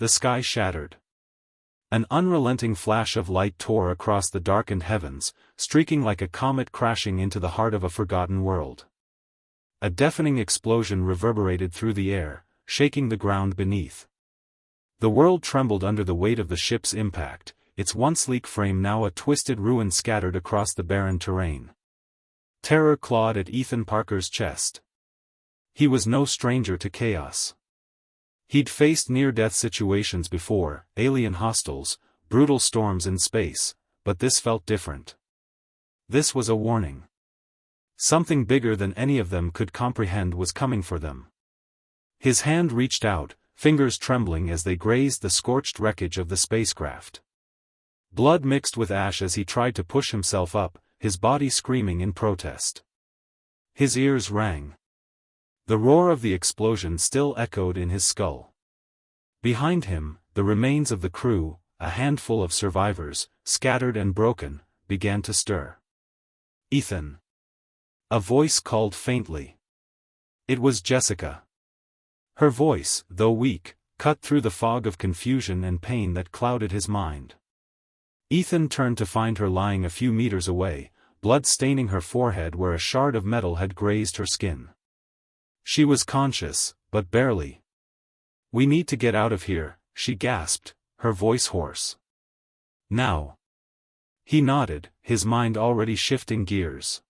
the sky shattered. An unrelenting flash of light tore across the darkened heavens, streaking like a comet crashing into the heart of a forgotten world. A deafening explosion reverberated through the air, shaking the ground beneath. The world trembled under the weight of the ship's impact, its once sleek frame now a twisted ruin scattered across the barren terrain. Terror clawed at Ethan Parker's chest. He was no stranger to chaos. He'd faced near-death situations before, alien hostiles, brutal storms in space, but this felt different. This was a warning. Something bigger than any of them could comprehend was coming for them. His hand reached out, fingers trembling as they grazed the scorched wreckage of the spacecraft. Blood mixed with ash as he tried to push himself up, his body screaming in protest. His ears rang. The roar of the explosion still echoed in his skull. Behind him, the remains of the crew, a handful of survivors, scattered and broken, began to stir. "Ethan!" A voice called faintly. It was Jessica. Her voice, though weak, cut through the fog of confusion and pain that clouded his mind. Ethan turned to find her lying a few meters away, blood staining her forehead where a shard of metal had grazed her skin. She was conscious, but barely. "We need to get out of here," she gasped, her voice hoarse. "Now." He nodded, his mind already shifting gears.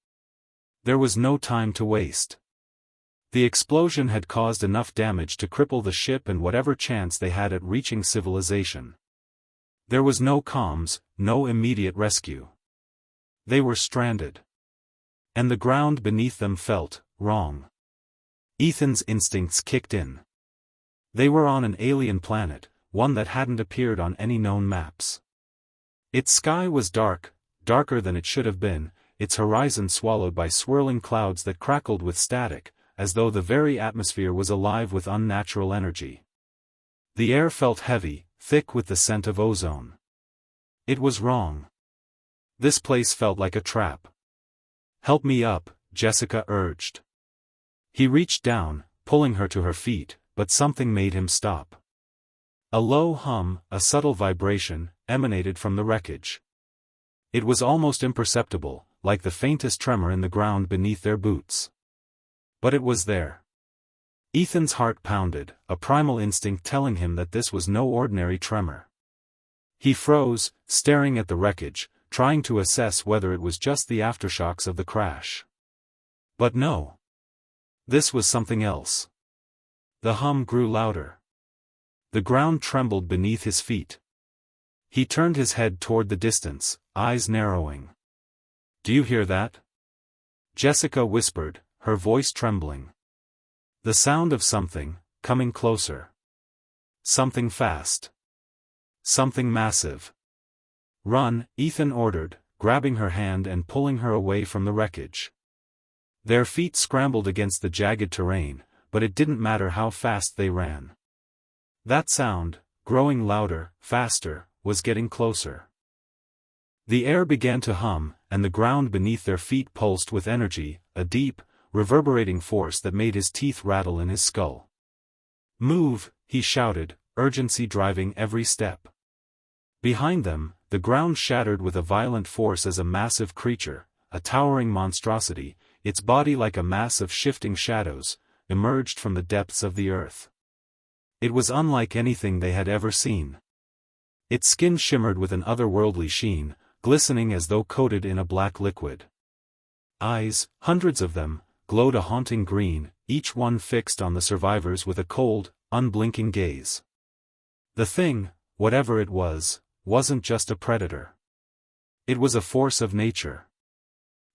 There was no time to waste. The explosion had caused enough damage to cripple the ship and whatever chance they had at reaching civilization. There was no comms, no immediate rescue. They were stranded. And the ground beneath them felt wrong. Ethan's instincts kicked in. They were on an alien planet, one that hadn't appeared on any known maps. Its sky was dark, darker than it should have been, its horizon swallowed by swirling clouds that crackled with static, as though the very atmosphere was alive with unnatural energy. The air felt heavy, thick with the scent of ozone. It was wrong. This place felt like a trap. "Help me up," Jessica urged. He reached down, pulling her to her feet, but something made him stop. A low hum, a subtle vibration, emanated from the wreckage. It was almost imperceptible, like the faintest tremor in the ground beneath their boots. But it was there. Ethan's heart pounded, a primal instinct telling him that this was no ordinary tremor. He froze, staring at the wreckage, trying to assess whether it was just the aftershocks of the crash. But no. This was something else. The hum grew louder. The ground trembled beneath his feet. He turned his head toward the distance, eyes narrowing. "Do you hear that?" Jessica whispered, her voice trembling. The sound of something, coming closer. Something fast. Something massive. "Run," Ethan ordered, grabbing her hand and pulling her away from the wreckage. Their feet scrambled against the jagged terrain, but it didn't matter how fast they ran. That sound, growing louder, faster, was getting closer. The air began to hum, and the ground beneath their feet pulsed with energy, a deep, reverberating force that made his teeth rattle in his skull. "Move," he shouted, urgency driving every step. Behind them, the ground shattered with a violent force as a massive creature, a towering monstrosity, its body like a mass of shifting shadows, emerged from the depths of the earth. It was unlike anything they had ever seen. Its skin shimmered with an otherworldly sheen, glistening as though coated in a black liquid. Eyes, hundreds of them, glowed a haunting green, each one fixed on the survivors with a cold, unblinking gaze. The thing, whatever it was, wasn't just a predator. It was a force of nature.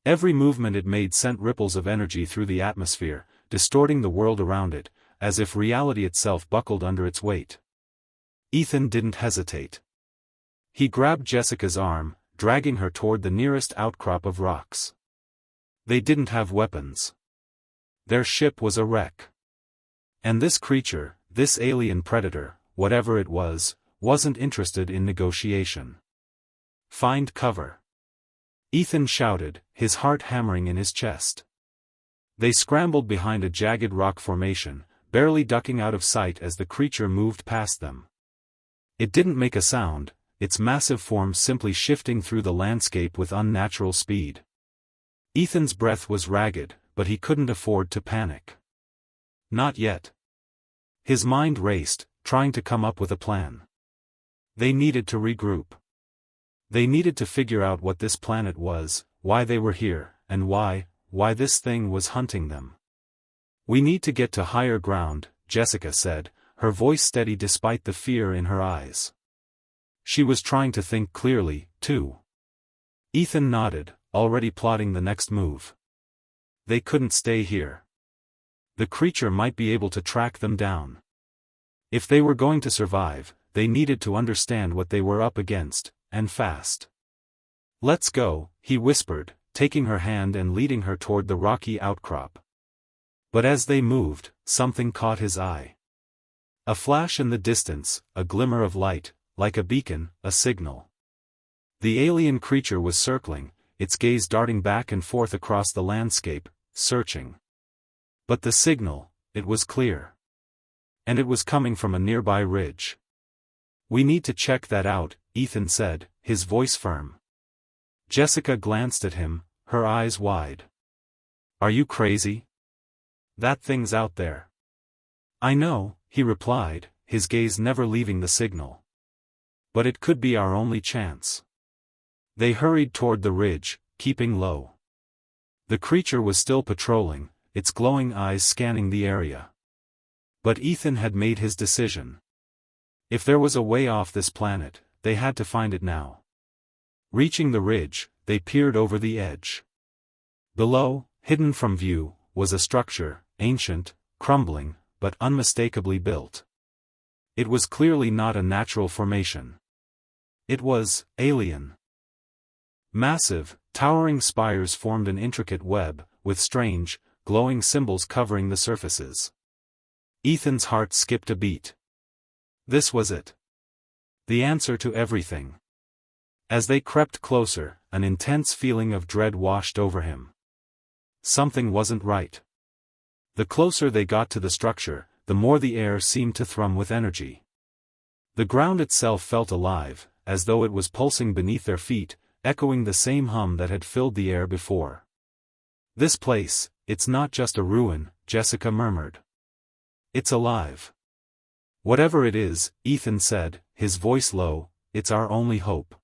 Every movement it made sent ripples of energy through the atmosphere, distorting the world around it, as if reality itself buckled under its weight. Ethan didn't hesitate. He grabbed Jessica's arm, dragging her toward the nearest outcrop of rocks. They didn't have weapons. Their ship was a wreck. And this creature, this alien predator, whatever it was, wasn't interested in negotiation. "Find cover," Ethan shouted, his heart hammering in his chest. They scrambled behind a jagged rock formation, barely ducking out of sight as the creature moved past them. It didn't make a sound, its massive form simply shifting through the landscape with unnatural speed. Ethan's breath was ragged, but he couldn't afford to panic. Not yet. His mind raced, trying to come up with a plan. They needed to regroup. They needed to figure out what this planet was, why they were here, and why this thing was hunting them. "We need to get to higher ground," Jessica said, her voice steady despite the fear in her eyes. She was trying to think clearly, too. Ethan nodded, already plotting the next move. They couldn't stay here. The creature might be able to track them down. If they were going to survive, they needed to understand what they were up against, and fast. "Let's go," he whispered, taking her hand and leading her toward the rocky outcrop. But as they moved, something caught his eye. A flash in the distance, a glimmer of light, like a beacon, a signal. The alien creature was circling, its gaze darting back and forth across the landscape, searching. But the signal, it was clear. And it was coming from a nearby ridge. "We need to check that out," Ethan said, his voice firm. Jessica glanced at him, her eyes wide. "Are you crazy? That thing's out there." "I know," he replied, his gaze never leaving the signal. "But it could be our only chance." They hurried toward the ridge, keeping low. The creature was still patrolling, its glowing eyes scanning the area. But Ethan had made his decision. If there was a way off this planet, they had to find it now. Reaching the ridge, they peered over the edge. Below, hidden from view, was a structure, ancient, crumbling, but unmistakably built. It was clearly not a natural formation. It was alien. Massive, towering spires formed an intricate web, with strange, glowing symbols covering the surfaces. Ethan's heart skipped a beat. This was it. The answer to everything. As they crept closer, an intense feeling of dread washed over him. Something wasn't right. The closer they got to the structure, the more the air seemed to thrum with energy. The ground itself felt alive, as though it was pulsing beneath their feet, echoing the same hum that had filled the air before. "This place, it's not just a ruin," Jessica murmured. "It's alive." "Whatever it is," Ethan said, his voice low, "it's our only hope."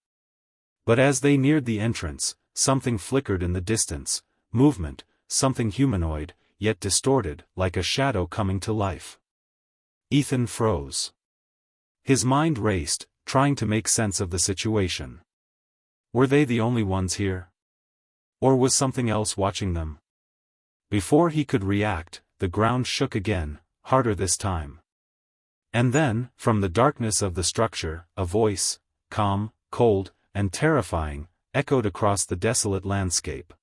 But as they neared the entrance, something flickered in the distance, movement, something humanoid, yet distorted, like a shadow coming to life. Ethan froze. His mind raced, trying to make sense of the situation. Were they the only ones here? Or was something else watching them? Before he could react, the ground shook again, harder this time. And then, from the darkness of the structure, a voice, calm, cold, and terrifying, echoed across the desolate landscape.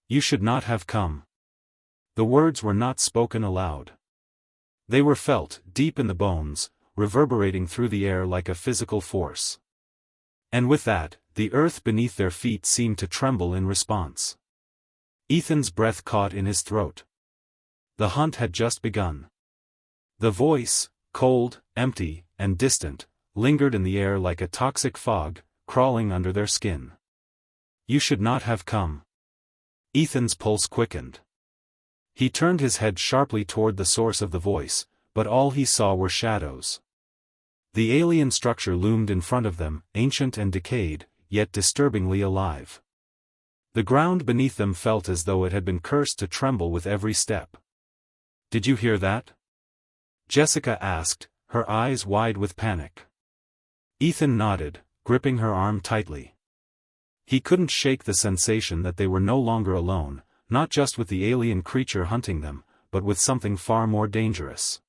"You should not have come." The words were not spoken aloud. They were felt, deep in the bones, reverberating through the air like a physical force. And with that, the earth beneath their feet seemed to tremble in response. Ethan's breath caught in his throat. The hunt had just begun. The voice, cold, empty, and distant, lingered in the air like a toxic fog, crawling under their skin. "You should not have come." Ethan's pulse quickened. He turned his head sharply toward the source of the voice, but all he saw were shadows. The alien structure loomed in front of them, ancient and decayed, yet disturbingly alive. The ground beneath them felt as though it had been cursed to tremble with every step. "Did you hear that?" Jessica asked, her eyes wide with panic. Ethan nodded, gripping her arm tightly. He couldn't shake the sensation that they were no longer alone, not just with the alien creature hunting them, but with something far more dangerous.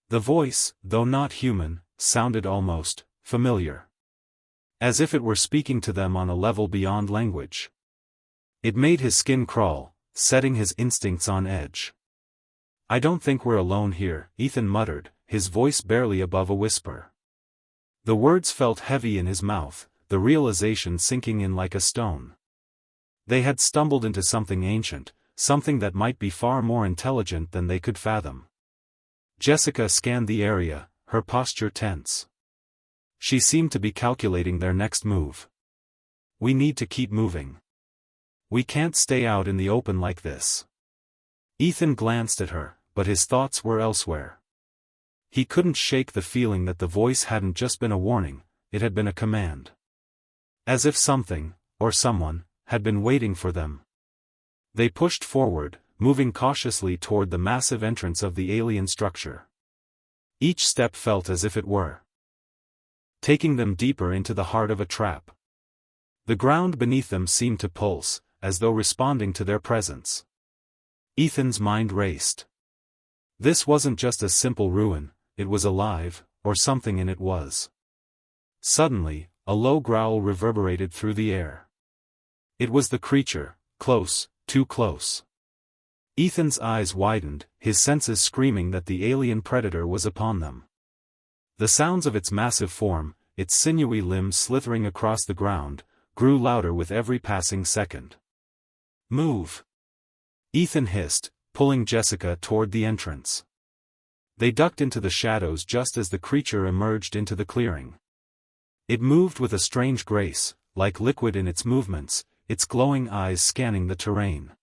The voice, though not human, sounded almost familiar. As if it were speaking to them on a level beyond language. It made his skin crawl, setting his instincts on edge. "I don't think we're alone here," Ethan muttered, his voice barely above a whisper. The words felt heavy in his mouth, the realization sinking in like a stone. They had stumbled into something ancient, something that might be far more intelligent than they could fathom. Jessica scanned the area, her posture tense. She seemed to be calculating their next move. "We need to keep moving. We can't stay out in the open like this." Ethan glanced at her, but his thoughts were elsewhere. He couldn't shake the feeling that the voice hadn't just been a warning, it had been a command. As if something, or someone, had been waiting for them. They pushed forward, moving cautiously toward the massive entrance of the alien structure. Each step felt as if it were taking them deeper into the heart of a trap. The ground beneath them seemed to pulse, as though responding to their presence. Ethan's mind raced. This wasn't just a simple ruin, it was alive, or something in it was. Suddenly, a low growl reverberated through the air. It was the creature, close, too close. Ethan's eyes widened, his senses screaming that the alien predator was upon them. The sounds of its massive form, its sinewy limbs slithering across the ground, grew louder with every passing second. "Move!" Ethan hissed, pulling Jessica toward the entrance. They ducked into the shadows just as the creature emerged into the clearing. It moved with a strange grace, like liquid in its movements, its glowing eyes scanning the terrain.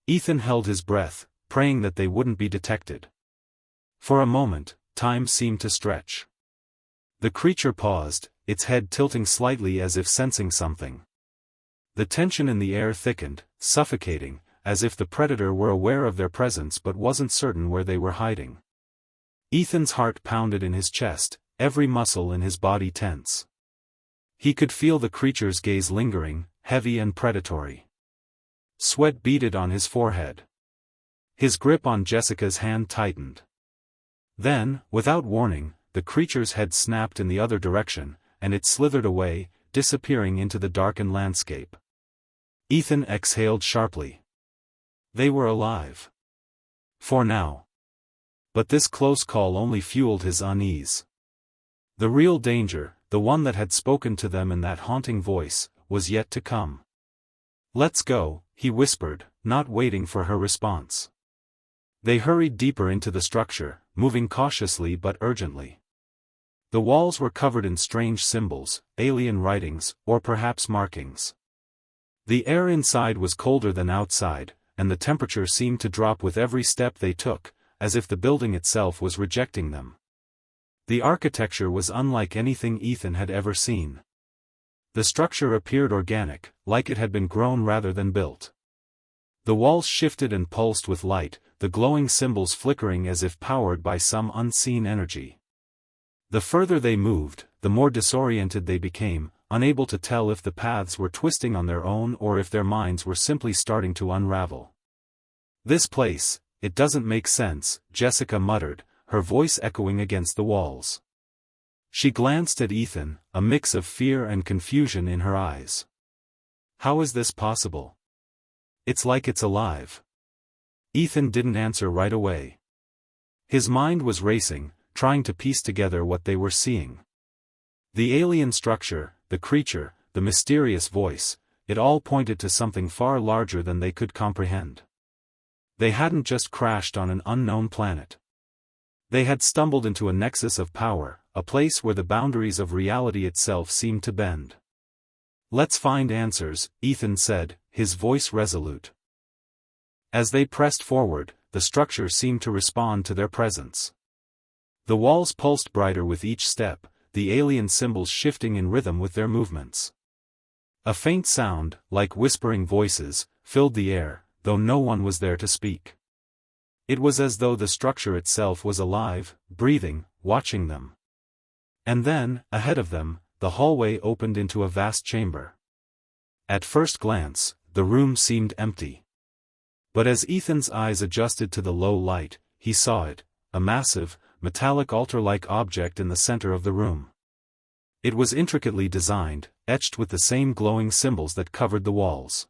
Ethan held his breath, praying that they wouldn't be detected. For a moment, time seemed to stretch. The creature paused, its head tilting slightly as if sensing something. The tension in the air thickened, suffocating, as if the predator were aware of their presence but wasn't certain where they were hiding. Ethan's heart pounded in his chest, every muscle in his body tense. He could feel the creature's gaze lingering, heavy and predatory. Sweat beaded on his forehead. His grip on Jessica's hand tightened. Then, without warning, the creature's head snapped in the other direction, and it slithered away, disappearing into the darkened landscape. Ethan exhaled sharply. They were alive. For now. But this close call only fueled his unease. The real danger, the one that had spoken to them in that haunting voice, was yet to come. "Let's go," he whispered, not waiting for her response. They hurried deeper into the structure, moving cautiously but urgently. The walls were covered in strange symbols, alien writings, or perhaps markings. The air inside was colder than outside, and the temperature seemed to drop with every step they took, as if the building itself was rejecting them. The architecture was unlike anything Ethan had ever seen. The structure appeared organic, like it had been grown rather than built. The walls shifted and pulsed with light, the glowing symbols flickering as if powered by some unseen energy. The further they moved, the more disoriented they became, unable to tell if the paths were twisting on their own or if their minds were simply starting to unravel. "This place, it doesn't make sense," Jessica muttered, her voice echoing against the walls. She glanced at Ethan, a mix of fear and confusion in her eyes. "How is this possible? It's like it's alive." Ethan didn't answer right away. His mind was racing, trying to piece together what they were seeing. The alien structure, the creature, the mysterious voice, it all pointed to something far larger than they could comprehend. They hadn't just crashed on an unknown planet. They had stumbled into a nexus of power, a place where the boundaries of reality itself seemed to bend. "Let's find answers," Ethan said, his voice resolute. As they pressed forward, the structure seemed to respond to their presence. The walls pulsed brighter with each step, the alien symbols shifting in rhythm with their movements. A faint sound, like whispering voices, filled the air, though no one was there to speak. It was as though the structure itself was alive, breathing, watching them. And then, ahead of them, the hallway opened into a vast chamber. At first glance, the room seemed empty. But as Ethan's eyes adjusted to the low light, he saw it, a massive, metallic altar-like object in the center of the room. It was intricately designed, etched with the same glowing symbols that covered the walls.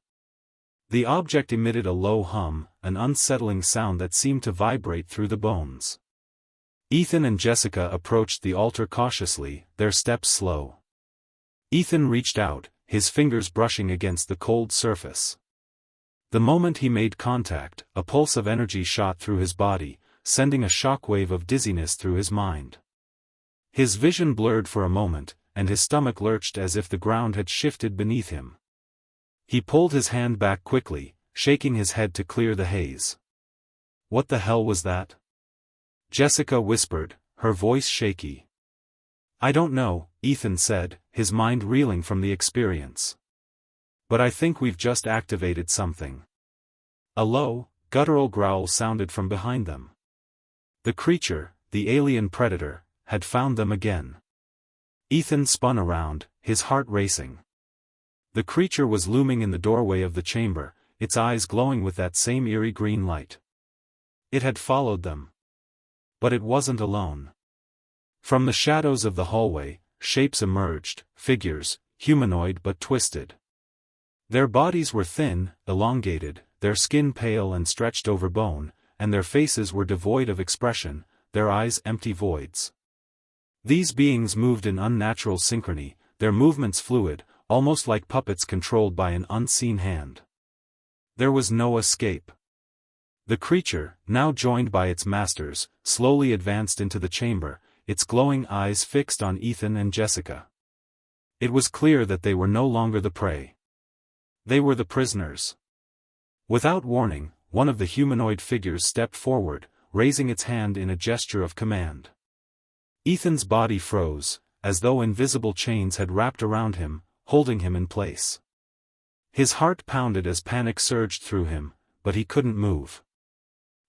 The object emitted a low hum, an unsettling sound that seemed to vibrate through the bones. Ethan and Jessica approached the altar cautiously, their steps slow. Ethan reached out, his fingers brushing against the cold surface. The moment he made contact, a pulse of energy shot through his body, sending a shockwave of dizziness through his mind. His vision blurred for a moment, and his stomach lurched as if the ground had shifted beneath him. He pulled his hand back quickly, shaking his head to clear the haze. What the hell was that? Jessica whispered, her voice shaky. I don't know, Ethan said, his mind reeling from the experience. But I think we've just activated something. A low, guttural growl sounded from behind them. The creature, the alien predator, had found them again. Ethan spun around, his heart racing. The creature was looming in the doorway of the chamber, its eyes glowing with that same eerie green light. It had followed them. But it wasn't alone. From the shadows of the hallway, shapes emerged, figures, humanoid but twisted. Their bodies were thin, elongated, their skin pale and stretched over bone, and their faces were devoid of expression, their eyes empty voids. These beings moved in unnatural synchrony, their movements fluid, almost like puppets controlled by an unseen hand. There was no escape. The creature, now joined by its masters, slowly advanced into the chamber, its glowing eyes fixed on Ethan and Jessica. It was clear that they were no longer the prey. They were the prisoners. Without warning, one of the humanoid figures stepped forward, raising its hand in a gesture of command. Ethan's body froze, as though invisible chains had wrapped around him, holding him in place. His heart pounded as panic surged through him, but he couldn't move.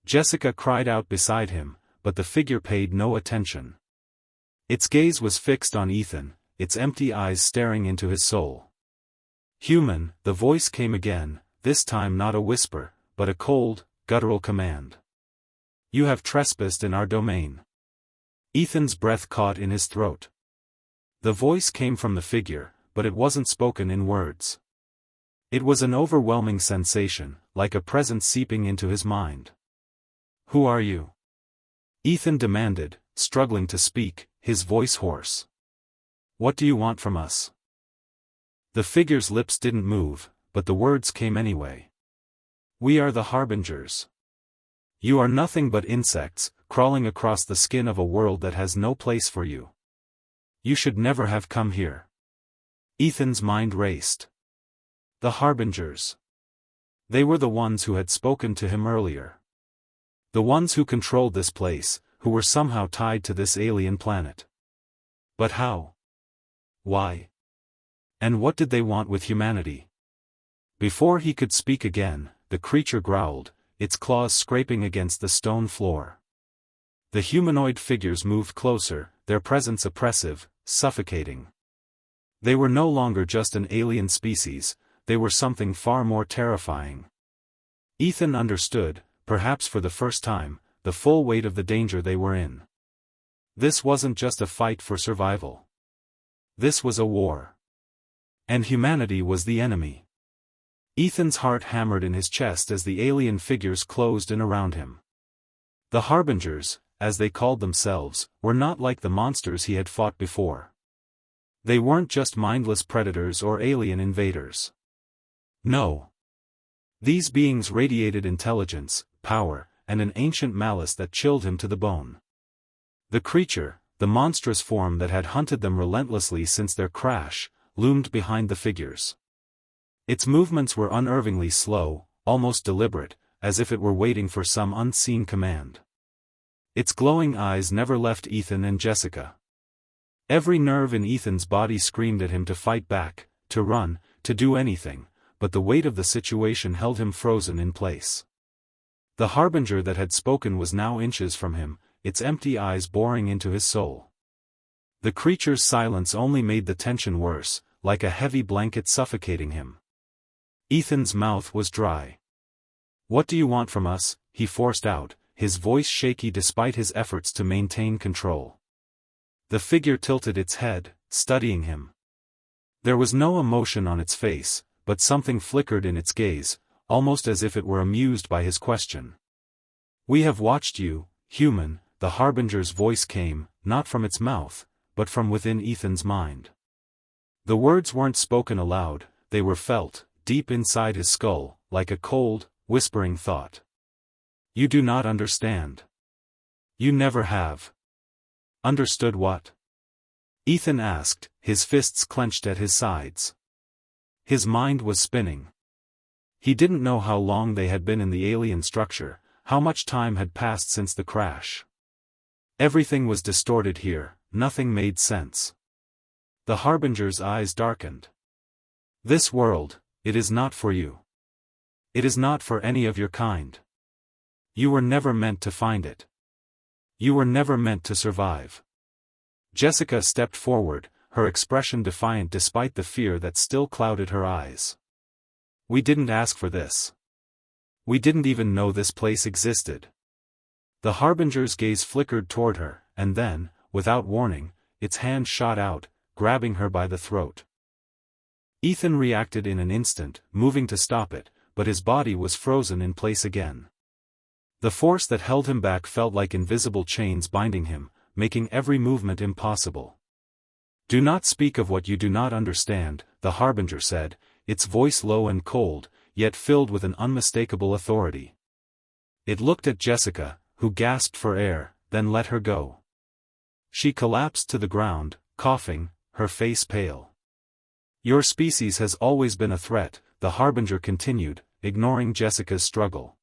Jessica cried out beside him, but the figure paid no attention. Its gaze was fixed on Ethan, its empty eyes staring into his soul. Human, the voice came again, this time not a whisper, but a cold, guttural command. You have trespassed in our domain. Ethan's breath caught in his throat. The voice came from the figure, but it wasn't spoken in words. It was an overwhelming sensation, like a presence seeping into his mind. Who are you? Ethan demanded, struggling to speak, his voice hoarse. What do you want from us? The figure's lips didn't move, but the words came anyway. We are the Harbingers. You are nothing but insects, crawling across the skin of a world that has no place for you. You should never have come here. Ethan's mind raced. The Harbingers. They were the ones who had spoken to him earlier. The ones who controlled this place, who were somehow tied to this alien planet. But how? Why? And what did they want with humanity? Before he could speak again, the creature growled, its claws scraping against the stone floor. The humanoid figures moved closer, their presence oppressive, suffocating. They were no longer just an alien species, they were something far more terrifying. Ethan understood, perhaps for the first time, the full weight of the danger they were in. This wasn't just a fight for survival. This was a war. And humanity was the enemy. Ethan's heart hammered in his chest as the alien figures closed in around him. The Harbingers, as they called themselves, were not like the monsters he had fought before. They weren't just mindless predators or alien invaders. No. These beings radiated intelligence, power, and an ancient malice that chilled him to the bone. The creature, the monstrous form that had hunted them relentlessly since their crash, loomed behind the figures. Its movements were unnervingly slow, almost deliberate, as if it were waiting for some unseen command. Its glowing eyes never left Ethan and Jessica. Every nerve in Ethan's body screamed at him to fight back, to run, to do anything, but the weight of the situation held him frozen in place. The harbinger that had spoken was now inches from him, its empty eyes boring into his soul. The creature's silence only made the tension worse, like a heavy blanket suffocating him. Ethan's mouth was dry. What do you want from us? He forced out, his voice shaky despite his efforts to maintain control. The figure tilted its head, studying him. There was no emotion on its face, but something flickered in its gaze, almost as if it were amused by his question. We have watched you, human, the harbinger's voice came, not from its mouth, but from within Ethan's mind. The words weren't spoken aloud, they were felt, deep inside his skull, like a cold, whispering thought. You do not understand. You never have. Understood what? Ethan asked, his fists clenched at his sides. His mind was spinning. He didn't know how long they had been in the alien structure, how much time had passed since the crash. Everything was distorted here, nothing made sense. The Harbinger's eyes darkened. This world, it is not for you. It is not for any of your kind. You were never meant to find it. You were never meant to survive. Jessica stepped forward, her expression defiant despite the fear that still clouded her eyes. We didn't ask for this. We didn't even know this place existed. The Harbinger's gaze flickered toward her, and then, without warning, its hand shot out, grabbing her by the throat. Ethan reacted in an instant, moving to stop it, but his body was frozen in place again. The force that held him back felt like invisible chains binding him, making every movement impossible. Do not speak of what you do not understand, the Harbinger said, its voice low and cold, yet filled with an unmistakable authority. It looked at Jessica, who gasped for air, then let her go. She collapsed to the ground, coughing, her face pale. Your species has always been a threat, the Harbinger continued, ignoring Jessica's struggle.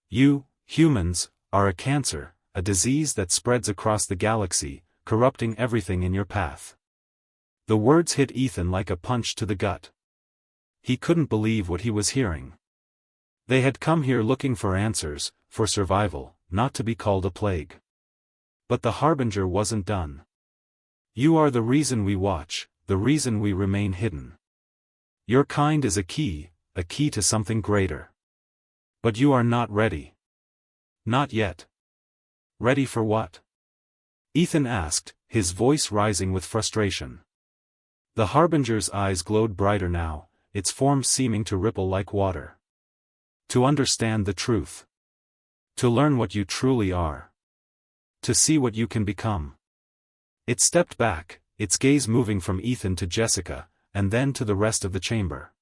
You, humans, are a cancer, a disease that spreads across the galaxy, corrupting everything in your path. The words hit Ethan like a punch to the gut. He couldn't believe what he was hearing. They had come here looking for answers, for survival, not to be called a plague. But the Harbinger wasn't done. You are the reason we watch, the reason we remain hidden. Your kind is a key to something greater. But you are not ready. Not yet. Ready for what? Ethan asked, his voice rising with frustration. The Harbinger's eyes glowed brighter now, its form seeming to ripple like water. To understand the truth. To learn what you truly are. To see what you can become. It stepped back, its gaze moving from Ethan to Jessica, and then to the rest of the chamber.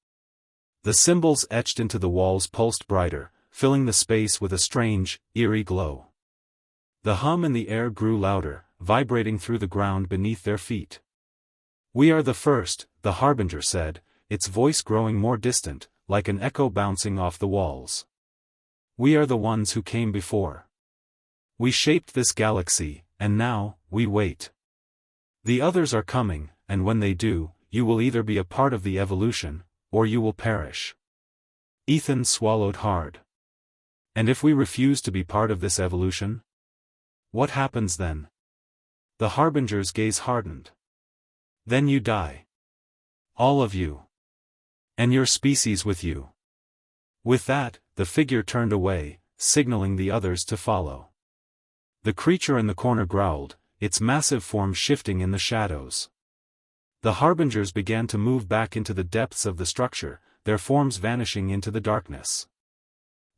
The symbols etched into the walls pulsed brighter, filling the space with a strange, eerie glow. The hum in the air grew louder, vibrating through the ground beneath their feet. We are the first, the Harbinger said, its voice growing more distant, like an echo bouncing off the walls. We are the ones who came before. We shaped this galaxy, and now, we wait. The others are coming, and when they do, you will either be a part of the evolution, or you will perish. Ethan swallowed hard. And if we refuse to be part of this evolution? What happens then? The Harbinger's gaze hardened. Then you die. All of you. And your species with you. With that, the figure turned away, signaling the others to follow. The creature in the corner growled, its massive form shifting in the shadows. The Harbingers began to move back into the depths of the structure, their forms vanishing into the darkness.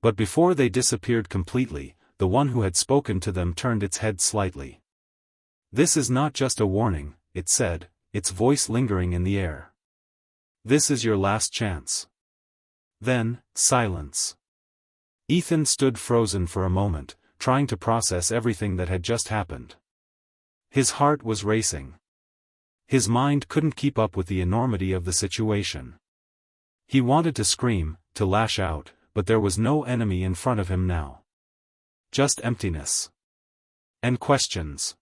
But before they disappeared completely, the one who had spoken to them turned its head slightly. This is not just a warning, it said, its voice lingering in the air. This is your last chance. Then, silence. Ethan stood frozen for a moment, trying to process everything that had just happened. His heart was racing. His mind couldn't keep up with the enormity of the situation. He wanted to scream, to lash out, but there was no enemy in front of him now. Just emptiness. And questions.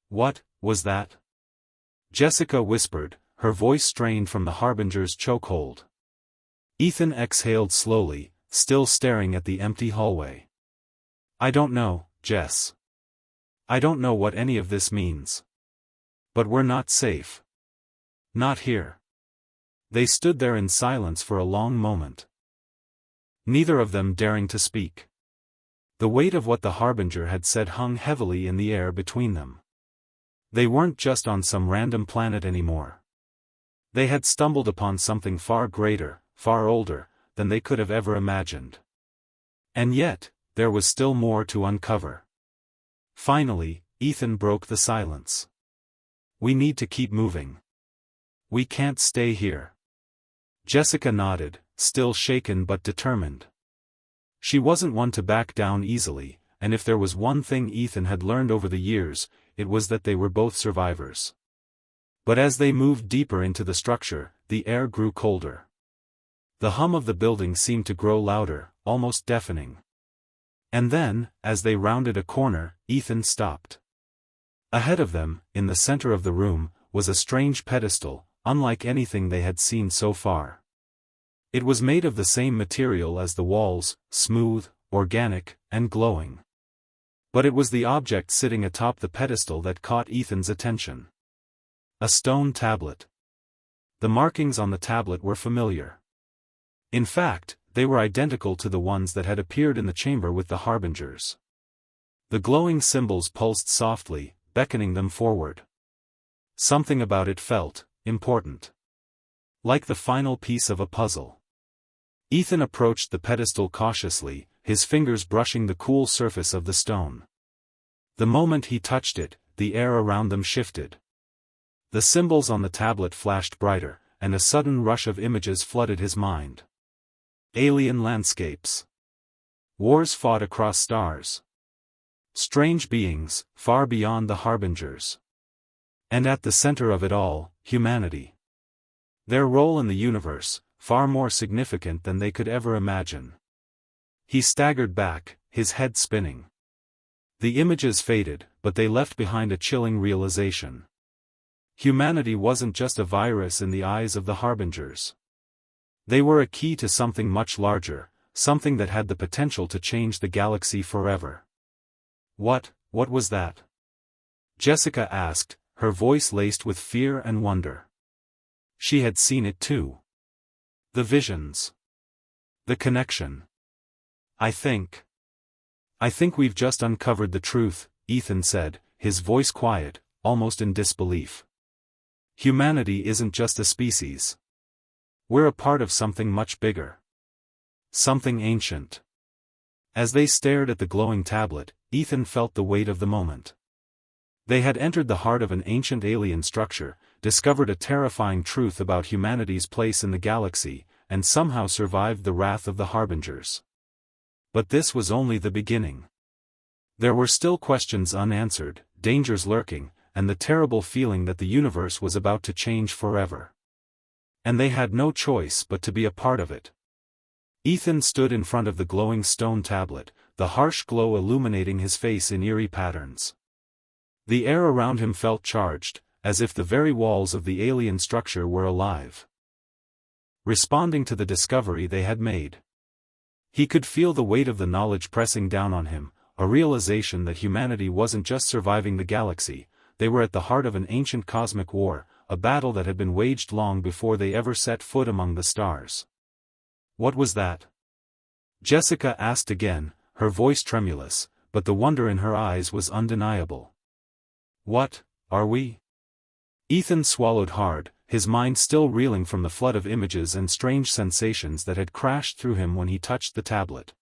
What was that? Jessica whispered, her voice strained from the Harbinger's chokehold. Ethan exhaled slowly, still staring at the empty hallway. I don't know, Jess. I don't know what any of this means. But we're not safe. Not here. They stood there in silence for a long moment. Neither of them daring to speak. The weight of what the Harbinger had said hung heavily in the air between them. They weren't just on some random planet anymore. They had stumbled upon something far greater, far older, than they could have ever imagined. And yet, there was still more to uncover. Finally, Ethan broke the silence. We need to keep moving. We can't stay here. Jessica nodded, still shaken but determined. She wasn't one to back down easily, and if there was one thing Ethan had learned over the years, it was that they were both survivors. But as they moved deeper into the structure, the air grew colder. The hum of the building seemed to grow louder, almost deafening. And then, as they rounded a corner, Ethan stopped. Ahead of them, in the center of the room, was a strange pedestal, unlike anything they had seen so far. It was made of the same material as the walls, smooth, organic, and glowing. But it was the object sitting atop the pedestal that caught Ethan's attention. A stone tablet. The markings on the tablet were familiar. In fact, they were identical to the ones that had appeared in the chamber with the harbingers. The glowing symbols pulsed softly, beckoning them forward. Something about it felt important. Like the final piece of a puzzle. Ethan approached the pedestal cautiously, his fingers brushing the cool surface of the stone. The moment he touched it, the air around them shifted. The symbols on the tablet flashed brighter, and a sudden rush of images flooded his mind. Alien landscapes. Wars fought across stars. Strange beings, far beyond the harbingers. And at the center of it all, humanity. Their role in the universe, far more significant than they could ever imagine. He staggered back, his head spinning. The images faded, but they left behind a chilling realization. Humanity wasn't just a virus in the eyes of the harbingers. They were a key to something much larger, something that had the potential to change the galaxy forever. What was that? Jessica asked, her voice laced with fear and wonder. She had seen it too. The visions. The connection. I think we've just uncovered the truth, Ethan said, his voice quiet, almost in disbelief. Humanity isn't just a species. We're a part of something much bigger. Something ancient. As they stared at the glowing tablet, Ethan felt the weight of the moment. They had entered the heart of an ancient alien structure, discovered a terrifying truth about humanity's place in the galaxy, and somehow survived the wrath of the harbingers. But this was only the beginning. There were still questions unanswered, dangers lurking, and the terrible feeling that the universe was about to change forever. And they had no choice but to be a part of it. Ethan stood in front of the glowing stone tablet, the harsh glow illuminating his face in eerie patterns. The air around him felt charged, as if the very walls of the alien structure were alive, responding to the discovery they had made. He could feel the weight of the knowledge pressing down on him, a realization that humanity wasn't just surviving the galaxy, they were at the heart of an ancient cosmic war, a battle that had been waged long before they ever set foot among the stars. What was that? Jessica asked again, her voice tremulous, but the wonder in her eyes was undeniable. What are we? Ethan swallowed hard, his mind still reeling from the flood of images and strange sensations that had crashed through him when he touched the tablet.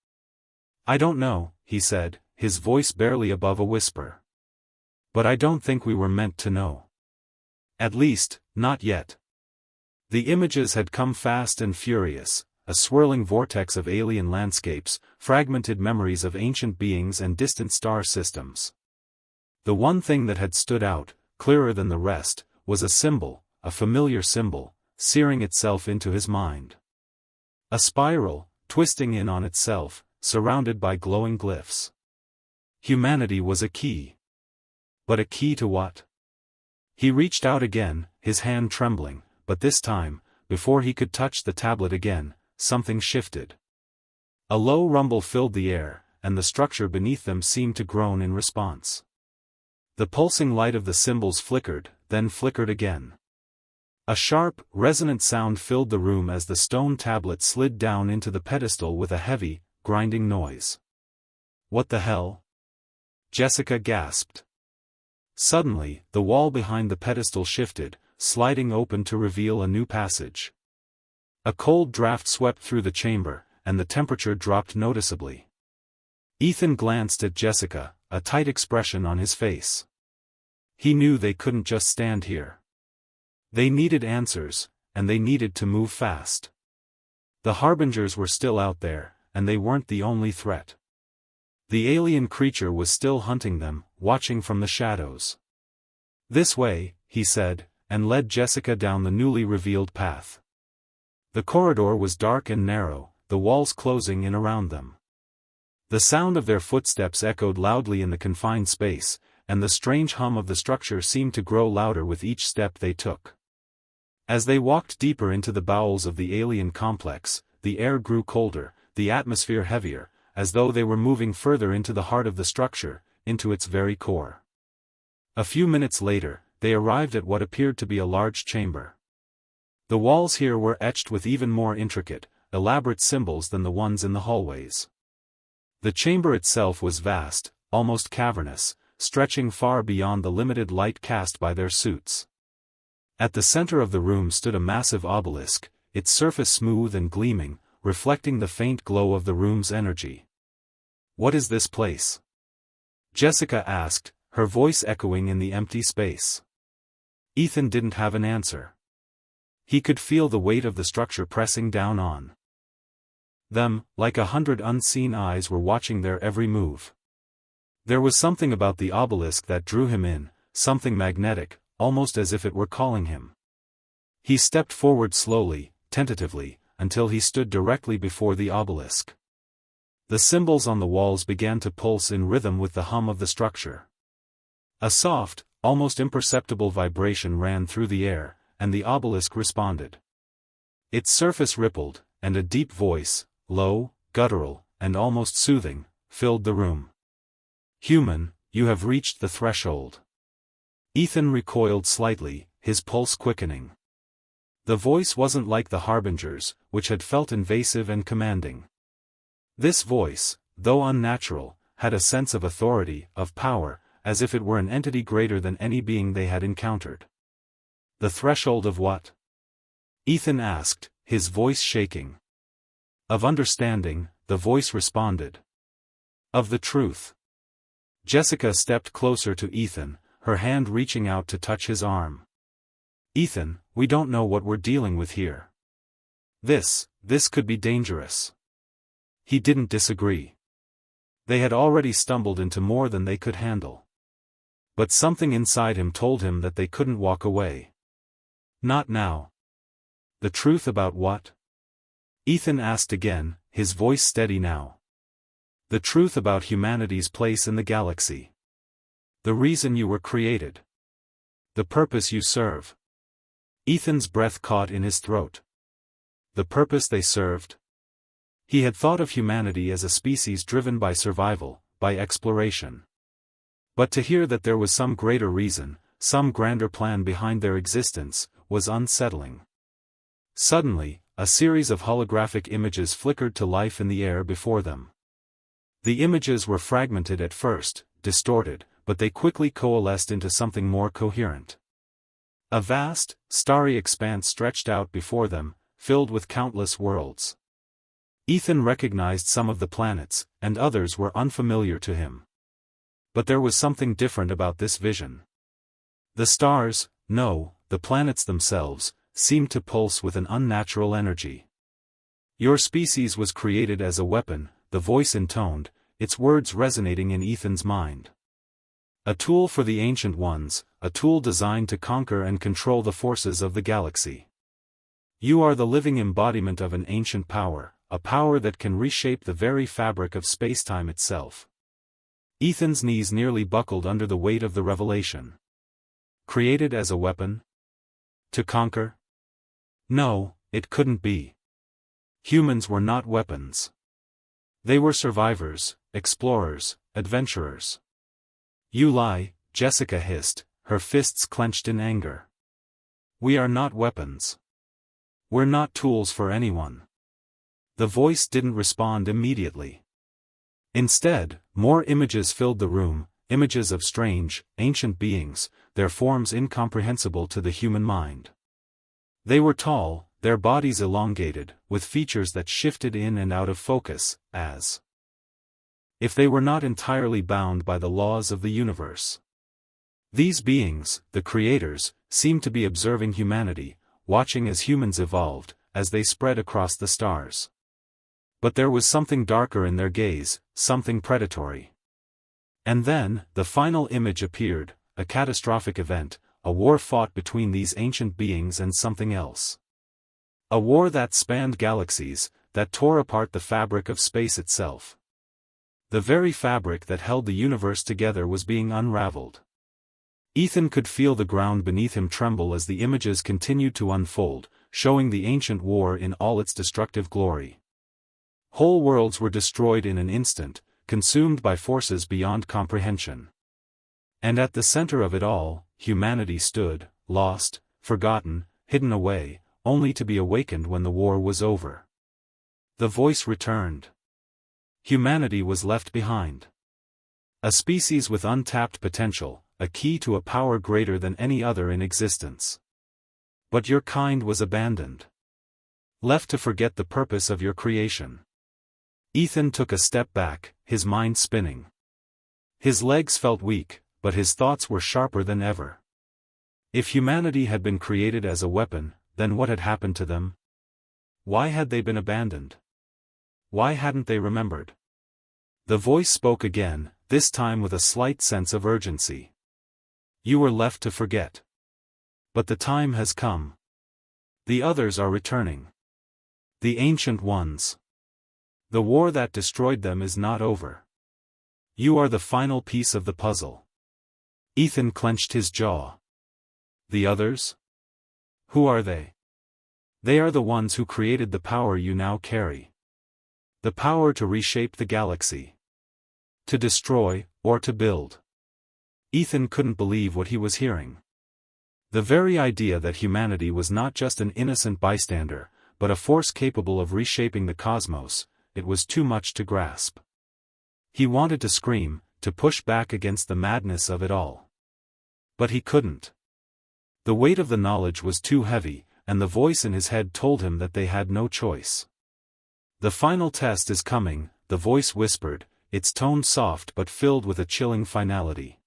I don't know, he said, his voice barely above a whisper. But I don't think we were meant to know. At least, not yet. The images had come fast and furious, a swirling vortex of alien landscapes, fragmented memories of ancient beings and distant star systems. The one thing that had stood out, clearer than the rest, was a symbol, a familiar symbol, searing itself into his mind. A spiral, twisting in on itself, surrounded by glowing glyphs. Humanity was a key. But a key to what? He reached out again, his hand trembling, but this time, before he could touch the tablet again, something shifted. A low rumble filled the air, and the structure beneath them seemed to groan in response. The pulsing light of the symbols flickered, then flickered again. A sharp, resonant sound filled the room as the stone tablet slid down into the pedestal with a heavy, grinding noise. What the hell? Jessica gasped. Suddenly, the wall behind the pedestal shifted, sliding open to reveal a new passage. A cold draft swept through the chamber, and the temperature dropped noticeably. Ethan glanced at Jessica, a tight expression on his face. He knew they couldn't just stand here. They needed answers, and they needed to move fast. The harbingers were still out there, and they weren't the only threat. The alien creature was still hunting them, watching from the shadows. This way, he said, and led Jessica down the newly revealed path. The corridor was dark and narrow, the walls closing in around them. The sound of their footsteps echoed loudly in the confined space, and the strange hum of the structure seemed to grow louder with each step they took. As they walked deeper into the bowels of the alien complex, the air grew colder, the atmosphere heavier, as though they were moving further into the heart of the structure, into its very core. A few minutes later, they arrived at what appeared to be a large chamber. The walls here were etched with even more intricate, elaborate symbols than the ones in the hallways. The chamber itself was vast, almost cavernous, stretching far beyond the limited light cast by their suits. At the center of the room stood a massive obelisk, its surface smooth and gleaming, reflecting the faint glow of the room's energy. "What is this place?" Jessica asked, her voice echoing in the empty space. Ethan didn't have an answer. He could feel the weight of the structure pressing down on them, like 100 unseen eyes were watching their every move. There was something about the obelisk that drew him in, something magnetic, almost as if it were calling him. He stepped forward slowly, tentatively, until he stood directly before the obelisk. The symbols on the walls began to pulse in rhythm with the hum of the structure. A soft, almost imperceptible vibration ran through the air, and the obelisk responded. Its surface rippled, and a deep voice, low, guttural, and almost soothing, filled the room. "Human, you have reached the threshold." Ethan recoiled slightly, his pulse quickening. The voice wasn't like the harbingers, which had felt invasive and commanding. This voice, though unnatural, had a sense of authority, of power, as if it were an entity greater than any being they had encountered. "The threshold of what?" Ethan asked, his voice shaking. "Of understanding," the voice responded. "Of the truth." Jessica stepped closer to Ethan, her hand reaching out to touch his arm. "Ethan, we don't know what we're dealing with here. This could be dangerous." He didn't disagree. They had already stumbled into more than they could handle. But something inside him told him that they couldn't walk away. Not now. "The truth about what?" Ethan asked again, his voice steady now. "The truth about humanity's place in the galaxy. The reason you were created. The purpose you serve." Ethan's breath caught in his throat. The purpose they served? He had thought of humanity as a species driven by survival, by exploration. But to hear that there was some greater reason, some grander plan behind their existence, was unsettling. Suddenly, a series of holographic images flickered to life in the air before them. The images were fragmented at first, distorted, but they quickly coalesced into something more coherent. A vast, starry expanse stretched out before them, filled with countless worlds. Ethan recognized some of the planets, and others were unfamiliar to him. But there was something different about this vision. The stars, no, the planets themselves, seemed to pulse with an unnatural energy. "Your species was created as a weapon," the voice intoned, its words resonating in Ethan's mind. "A tool for the Ancient Ones, a tool designed to conquer and control the forces of the galaxy. You are the living embodiment of an ancient power, a power that can reshape the very fabric of spacetime itself." Ethan's knees nearly buckled under the weight of the revelation. Created as a weapon? To conquer? No, it couldn't be. Humans were not weapons. They were survivors, explorers, adventurers. "You lie," Jessica hissed, her fists clenched in anger. "We are not weapons. We're not tools for anyone." The voice didn't respond immediately. Instead, more images filled the room, images of strange, ancient beings, their forms incomprehensible to the human mind. They were tall, their bodies elongated, with features that shifted in and out of focus, as if they were not entirely bound by the laws of the universe. These beings, the creators, seemed to be observing humanity, watching as humans evolved, as they spread across the stars. But there was something darker in their gaze, something predatory. And then, the final image appeared, a catastrophic event, a war fought between these ancient beings and something else. A war that spanned galaxies, that tore apart the fabric of space itself. The very fabric that held the universe together was being unraveled. Ethan could feel the ground beneath him tremble as the images continued to unfold, showing the ancient war in all its destructive glory. Whole worlds were destroyed in an instant, consumed by forces beyond comprehension. And at the center of it all, humanity stood, lost, forgotten, hidden away, only to be awakened when the war was over. The voice returned. Humanity was left behind. A species with untapped potential, a key to a power greater than any other in existence. But your kind was abandoned. Left to forget the purpose of your creation. Ethan took a step back, his mind spinning. His legs felt weak, but his thoughts were sharper than ever. If humanity had been created as a weapon, then what had happened to them? Why had they been abandoned? Why hadn't they remembered? The voice spoke again, this time with a slight sense of urgency. You were left to forget. But the time has come. The others are returning. The ancient ones. The war that destroyed them is not over. You are the final piece of the puzzle. Ethan clenched his jaw. The others? Who are they? They are the ones who created the power you now carry. The power to reshape the galaxy. To destroy, or to build. Ethan couldn't believe what he was hearing. The very idea that humanity was not just an innocent bystander, but a force capable of reshaping the cosmos, it was too much to grasp. He wanted to scream, to push back against the madness of it all. But he couldn't. The weight of the knowledge was too heavy, and the voice in his head told him that they had no choice. The final test is coming, the voice whispered, its tone soft but filled with a chilling finality.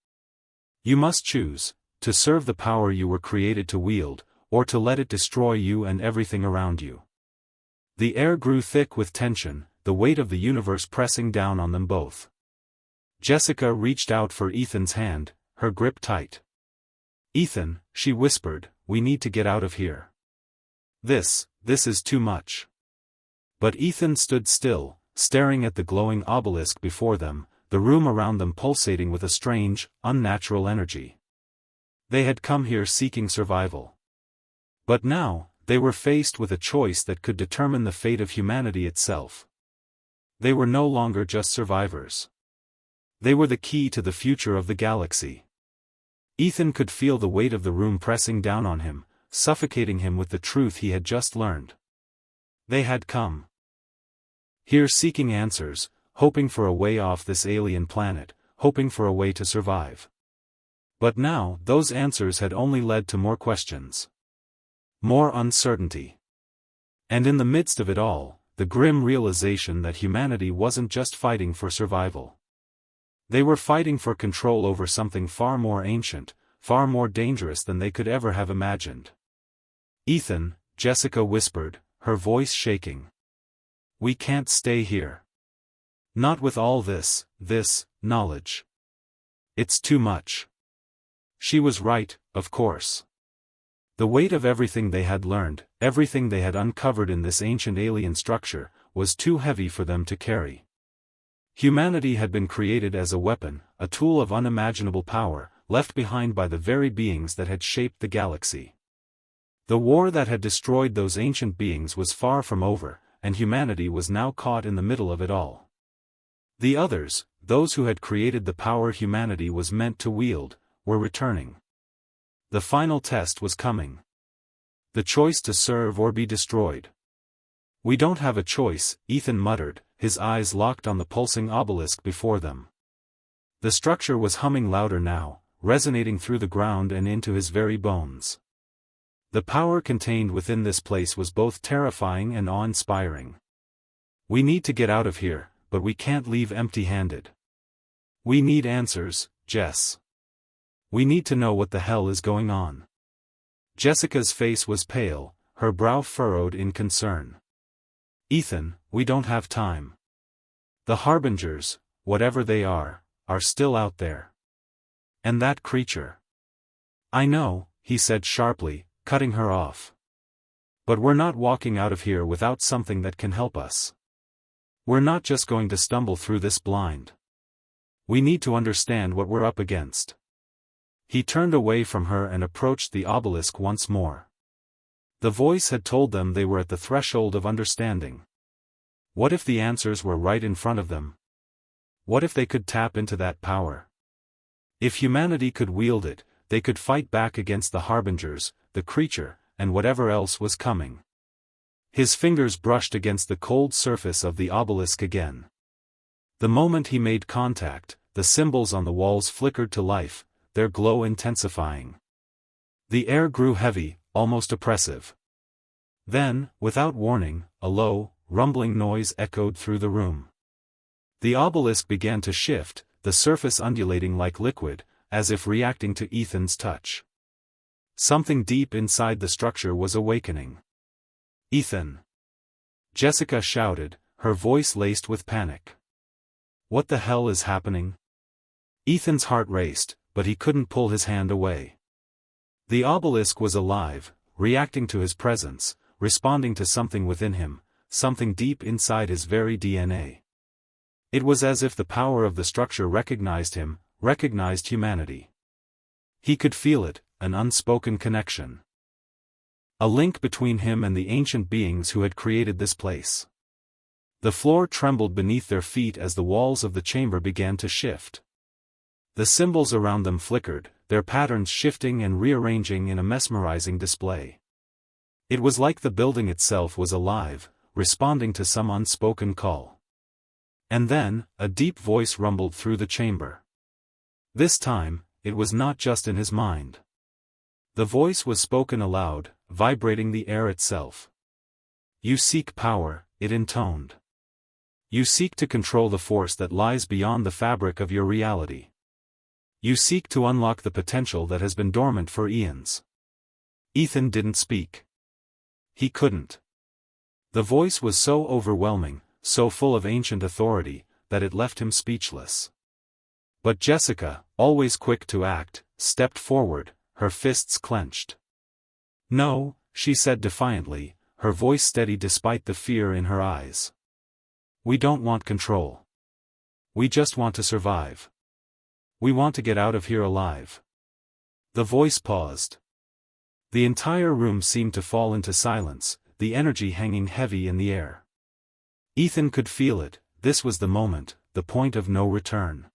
You must choose, to serve the power you were created to wield, or to let it destroy you and everything around you. The air grew thick with tension, the weight of the universe pressing down on them both. Jessica reached out for Ethan's hand, her grip tight. Ethan, she whispered, we need to get out of here. This is too much. But Ethan stood still, staring at the glowing obelisk before them, the room around them pulsating with a strange, unnatural energy. They had come here seeking survival. But now, they were faced with a choice that could determine the fate of humanity itself. They were no longer just survivors. They were the key to the future of the galaxy. Ethan could feel the weight of the room pressing down on him, suffocating him with the truth he had just learned. They had come here seeking answers, hoping for a way off this alien planet, hoping for a way to survive. But now, those answers had only led to more questions. More uncertainty. And in the midst of it all, the grim realization that humanity wasn't just fighting for survival. They were fighting for control over something far more ancient, far more dangerous than they could ever have imagined. Ethan, Jessica whispered, her voice shaking. We can't stay here. Not with all this knowledge. It's too much. She was right, of course. The weight of everything they had learned, everything they had uncovered in this ancient alien structure, was too heavy for them to carry. Humanity had been created as a weapon, a tool of unimaginable power, left behind by the very beings that had shaped the galaxy. The war that had destroyed those ancient beings was far from over, and humanity was now caught in the middle of it all. The others, those who had created the power humanity was meant to wield, were returning. The final test was coming. The choice to serve or be destroyed. We don't have a choice, Ethan muttered, his eyes locked on the pulsing obelisk before them. The structure was humming louder now, resonating through the ground and into his very bones. The power contained within this place was both terrifying and awe-inspiring. We need to get out of here, but we can't leave empty-handed. We need answers, Jess. We need to know what the hell is going on. Jessica's face was pale, her brow furrowed in concern. Ethan, we don't have time. The harbingers, whatever they are still out there. And that creature. I know, he said sharply, cutting her off. But we're not walking out of here without something that can help us. We're not just going to stumble through this blind. We need to understand what we're up against. He turned away from her and approached the obelisk once more. The voice had told them they were at the threshold of understanding. What if the answers were right in front of them? What if they could tap into that power? If humanity could wield it, they could fight back against the harbingers, the creature, and whatever else was coming. His fingers brushed against the cold surface of the obelisk again. The moment he made contact, the symbols on the walls flickered to life, their glow intensifying. The air grew heavy, almost oppressive. Then, without warning, a low, rumbling noise echoed through the room. The obelisk began to shift, the surface undulating like liquid, as if reacting to Ethan's touch. Something deep inside the structure was awakening. "Ethan!" Jessica shouted, her voice laced with panic. "What the hell is happening?" Ethan's heart raced, but he couldn't pull his hand away. The obelisk was alive, reacting to his presence, responding to something within him, something deep inside his very DNA. It was as if the power of the structure recognized him, recognized humanity. He could feel it, an unspoken connection. A link between him and the ancient beings who had created this place. The floor trembled beneath their feet as the walls of the chamber began to shift. The symbols around them flickered, their patterns shifting and rearranging in a mesmerizing display. It was like the building itself was alive, responding to some unspoken call. And then, a deep voice rumbled through the chamber. This time, it was not just in his mind. The voice was spoken aloud, vibrating the air itself. "You seek power," it intoned. "You seek to control the force that lies beyond the fabric of your reality. You seek to unlock the potential that has been dormant for eons." Ethan didn't speak. He couldn't. The voice was so overwhelming, so full of ancient authority, that it left him speechless. But Jessica, always quick to act, stepped forward, her fists clenched. "No," she said defiantly, her voice steady despite the fear in her eyes. "We don't want control. We just want to survive. We want to get out of here alive." The voice paused. The entire room seemed to fall into silence, the energy hanging heavy in the air. Ethan could feel it, this was the moment, the point of no return.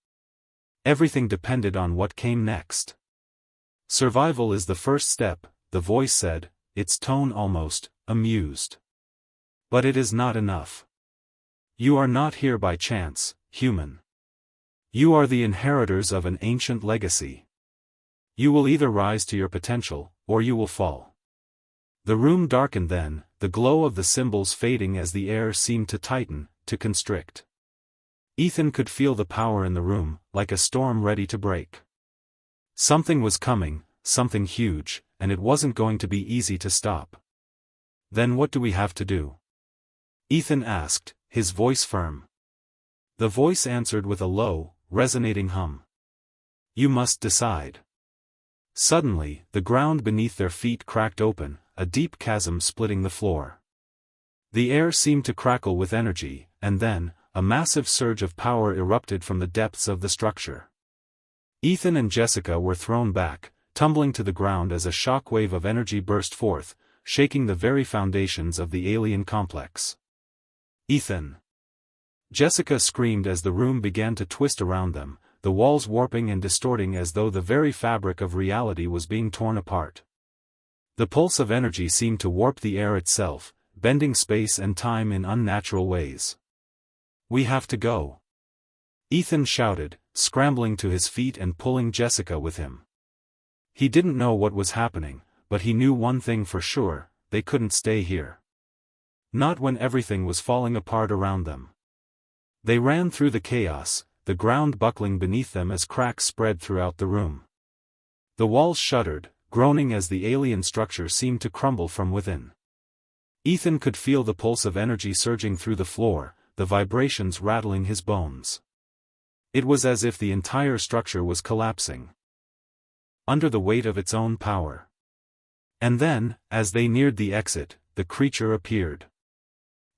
Everything depended on what came next. "Survival is the first step," the voice said, its tone almost amused. "But it is not enough. You are not here by chance, human. You are the inheritors of an ancient legacy. You will either rise to your potential, or you will fall." The room darkened then, the glow of the symbols fading as the air seemed to tighten, to constrict. Ethan could feel the power in the room, like a storm ready to break. Something was coming, something huge, and it wasn't going to be easy to stop. "Then what do we have to do?" Ethan asked, his voice firm. The voice answered with a low, resonating hum. "You must decide." Suddenly, the ground beneath their feet cracked open, a deep chasm splitting the floor. The air seemed to crackle with energy, and then, a massive surge of power erupted from the depths of the structure. Ethan and Jessica were thrown back, tumbling to the ground as a shockwave of energy burst forth, shaking the very foundations of the alien complex. "Ethan!" Jessica screamed as the room began to twist around them, the walls warping and distorting as though the very fabric of reality was being torn apart. The pulse of energy seemed to warp the air itself, bending space and time in unnatural ways. "We have to go!" Ethan shouted, scrambling to his feet and pulling Jessica with him. He didn't know what was happening, but he knew one thing for sure, they couldn't stay here. Not when everything was falling apart around them. They ran through the chaos, the ground buckling beneath them as cracks spread throughout the room. The walls shuddered, groaning as the alien structure seemed to crumble from within. Ethan could feel the pulse of energy surging through the floor, the vibrations rattling his bones. It was as if the entire structure was collapsing. under the weight of its own power. And then, as they neared the exit, the creature appeared.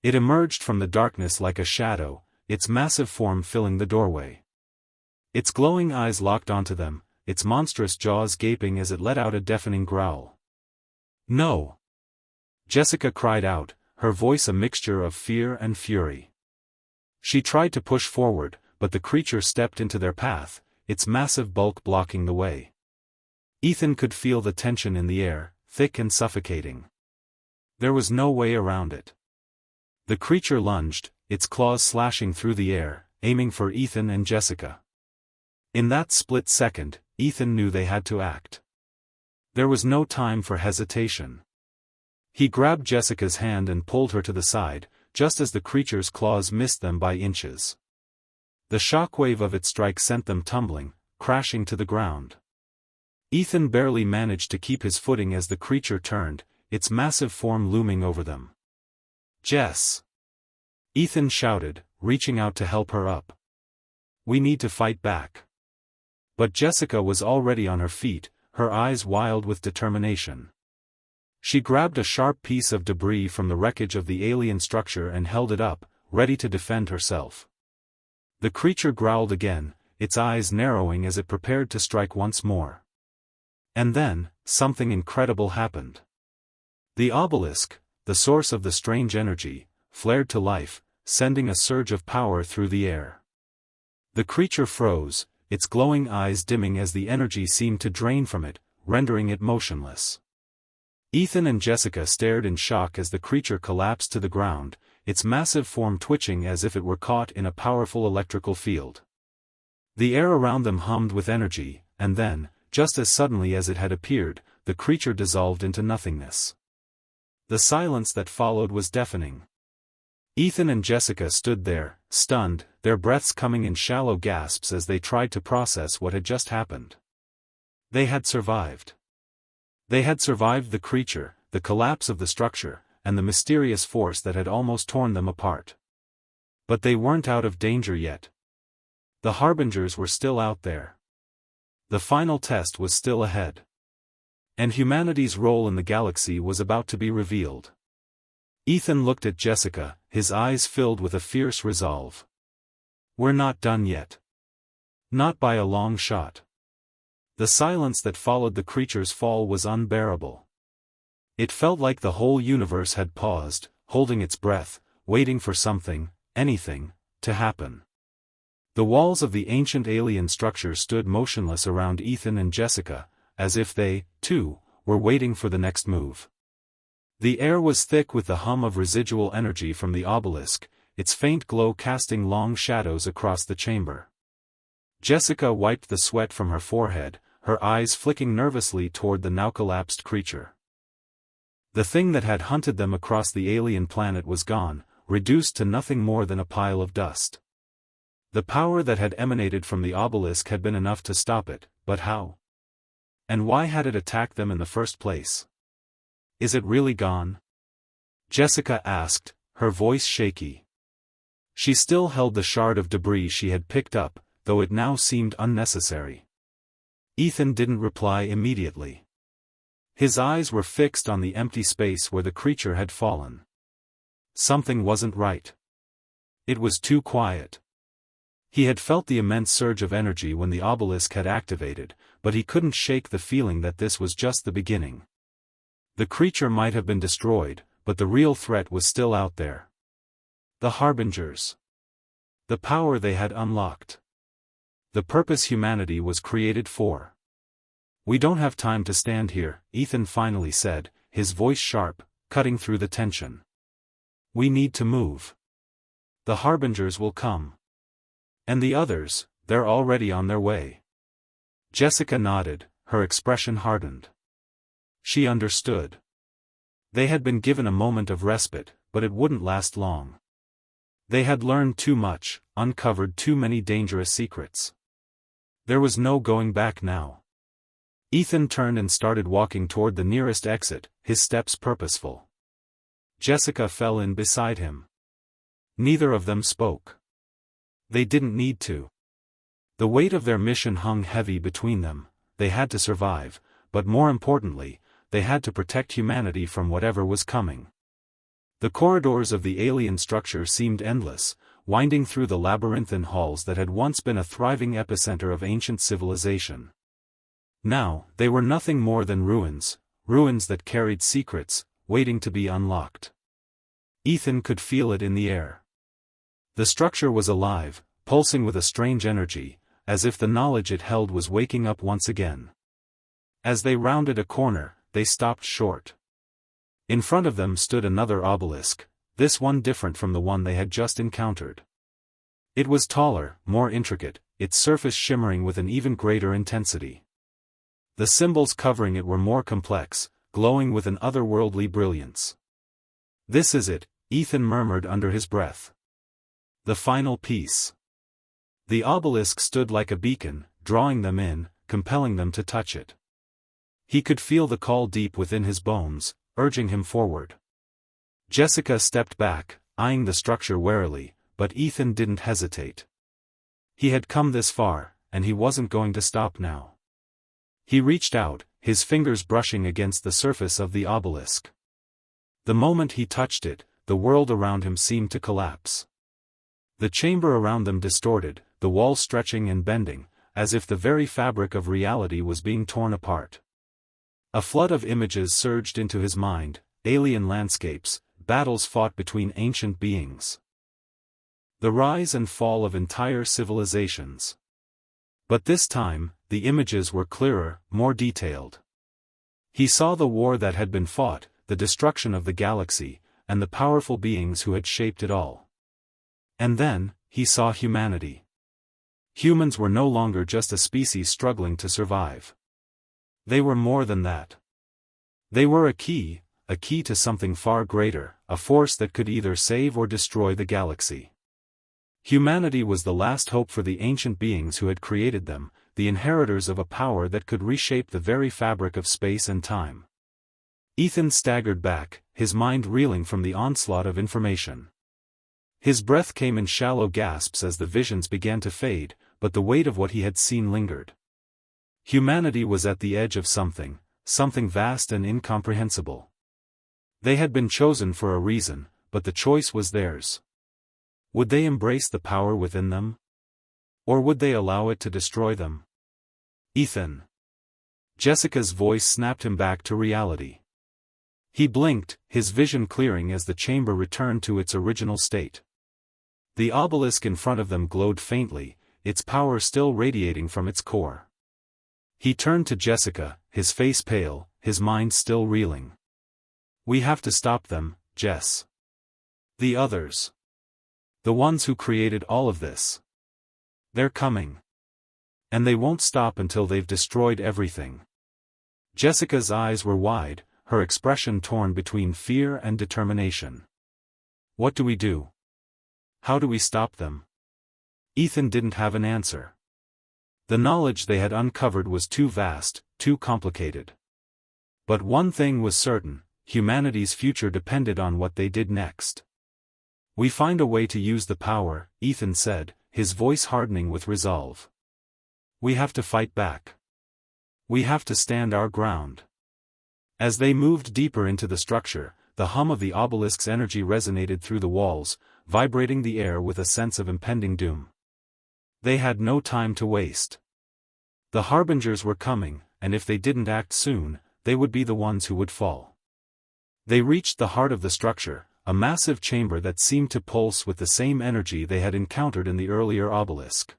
It emerged from the darkness like a shadow, its massive form filling the doorway. Its glowing eyes locked onto them, its monstrous jaws gaping as it let out a deafening growl. "No!" Jessica cried out, her voice a mixture of fear and fury. She tried to push forward, but the creature stepped into their path, its massive bulk blocking the way. Ethan could feel the tension in the air, thick and suffocating. There was no way around it. The creature lunged, its claws slashing through the air, aiming for Ethan and Jessica. In that split second, Ethan knew they had to act. There was no time for hesitation. He grabbed Jessica's hand and pulled her to the side, just as the creature's claws missed them by inches. The shockwave of its strike sent them tumbling, crashing to the ground. Ethan barely managed to keep his footing as the creature turned, its massive form looming over them. "Jess!" Ethan shouted, reaching out to help her up. "We need to fight back." But Jessica was already on her feet, her eyes wild with determination. She grabbed a sharp piece of debris from the wreckage of the alien structure and held it up, ready to defend herself. The creature growled again, its eyes narrowing as it prepared to strike once more. And then, something incredible happened. The obelisk, the source of the strange energy, flared to life, sending a surge of power through the air. The creature froze, its glowing eyes dimming as the energy seemed to drain from it, rendering it motionless. Ethan and Jessica stared in shock as the creature collapsed to the ground, its massive form twitching as if it were caught in a powerful electrical field. The air around them hummed with energy, and then, just as suddenly as it had appeared, the creature dissolved into nothingness. The silence that followed was deafening. Ethan and Jessica stood there, stunned, their breaths coming in shallow gasps as they tried to process what had just happened. They had survived. They had survived the creature, the collapse of the structure, and the mysterious force that had almost torn them apart. But they weren't out of danger yet. The harbingers were still out there. The final test was still ahead. And humanity's role in the galaxy was about to be revealed. Ethan looked at Jessica, his eyes filled with a fierce resolve. "We're not done yet. Not by a long shot." The silence that followed the creature's fall was unbearable. It felt like the whole universe had paused, holding its breath, waiting for something, anything, to happen. The walls of the ancient alien structure stood motionless around Ethan and Jessica, as if they, too, were waiting for the next move. The air was thick with the hum of residual energy from the obelisk, its faint glow casting long shadows across the chamber. Jessica wiped the sweat from her forehead, her eyes flicking nervously toward the now collapsed creature. The thing that had hunted them across the alien planet was gone, reduced to nothing more than a pile of dust. The power that had emanated from the obelisk had been enough to stop it, but how? And why had it attacked them in the first place? "Is it really gone?" Jessica asked, her voice shaky. She still held the shard of debris she had picked up, though it now seemed unnecessary. Ethan didn't reply immediately. His eyes were fixed on the empty space where the creature had fallen. Something wasn't right. It was too quiet. He had felt the immense surge of energy when the obelisk had activated, but he couldn't shake the feeling that this was just the beginning. The creature might have been destroyed, but the real threat was still out there. The harbingers. The power they had unlocked. The purpose humanity was created for. "We don't have time to stand here," Ethan finally said, his voice sharp, cutting through the tension. "We need to move. The harbingers will come. And the others, they're already on their way." Jessica nodded, her expression hardened. She understood. They had been given a moment of respite, but it wouldn't last long. They had learned too much, uncovered too many dangerous secrets. There was no going back now. Ethan turned and started walking toward the nearest exit, his steps purposeful. Jessica fell in beside him. Neither of them spoke. They didn't need to. The weight of their mission hung heavy between them, they had to survive, but more importantly, they had to protect humanity from whatever was coming. The corridors of the alien structure seemed endless, winding through the labyrinthine halls that had once been a thriving epicenter of ancient civilization. Now, they were nothing more than ruins that carried secrets, waiting to be unlocked. Ethan could feel it in the air. The structure was alive, pulsing with a strange energy, as if the knowledge it held was waking up once again. As they rounded a corner, they stopped short. In front of them stood another obelisk, this one different from the one they had just encountered. It was taller, more intricate, its surface shimmering with an even greater intensity. The symbols covering it were more complex, glowing with an otherworldly brilliance. "This is it," Ethan murmured under his breath. "The final piece." The obelisk stood like a beacon, drawing them in, compelling them to touch it. He could feel the call deep within his bones, urging him forward. Jessica stepped back, eyeing the structure warily, but Ethan didn't hesitate. He had come this far, and he wasn't going to stop now. He reached out, his fingers brushing against the surface of the obelisk. The moment he touched it, the world around him seemed to collapse. The chamber around them distorted, the walls stretching and bending, as if the very fabric of reality was being torn apart. A flood of images surged into his mind, alien landscapes, battles fought between ancient beings. The rise and fall of entire civilizations. But this time, the images were clearer, more detailed. He saw the war that had been fought, the destruction of the galaxy, and the powerful beings who had shaped it all. And then, he saw humanity. Humans were no longer just a species struggling to survive. They were more than that. They were a key to something far greater, a force that could either save or destroy the galaxy. Humanity was the last hope for the ancient beings who had created them, the inheritors of a power that could reshape the very fabric of space and time. Ethan staggered back, his mind reeling from the onslaught of information. His breath came in shallow gasps as the visions began to fade, but the weight of what he had seen lingered. Humanity was at the edge of something vast and incomprehensible. They had been chosen for a reason, but the choice was theirs. Would they embrace the power within them? Or would they allow it to destroy them? "Ethan." Jessica's voice snapped him back to reality. He blinked, his vision clearing as the chamber returned to its original state. The obelisk in front of them glowed faintly, its power still radiating from its core. He turned to Jessica, his face pale, his mind still reeling. "We have to stop them, Jess. The others. The ones who created all of this. They're coming. And they won't stop until they've destroyed everything." Jessica's eyes were wide, her expression torn between fear and determination. "What do we do? How do we stop them?" Ethan didn't have an answer. The knowledge they had uncovered was too vast, too complicated. But one thing was certain, humanity's future depended on what they did next. "We find a way to use the power," Ethan said, his voice hardening with resolve. "We have to fight back. We have to stand our ground." As they moved deeper into the structure, the hum of the obelisk's energy resonated through the walls, vibrating the air with a sense of impending doom. They had no time to waste. The harbingers were coming, and if they didn't act soon, they would be the ones who would fall. They reached the heart of the structure, a massive chamber that seemed to pulse with the same energy they had encountered in the earlier obelisk.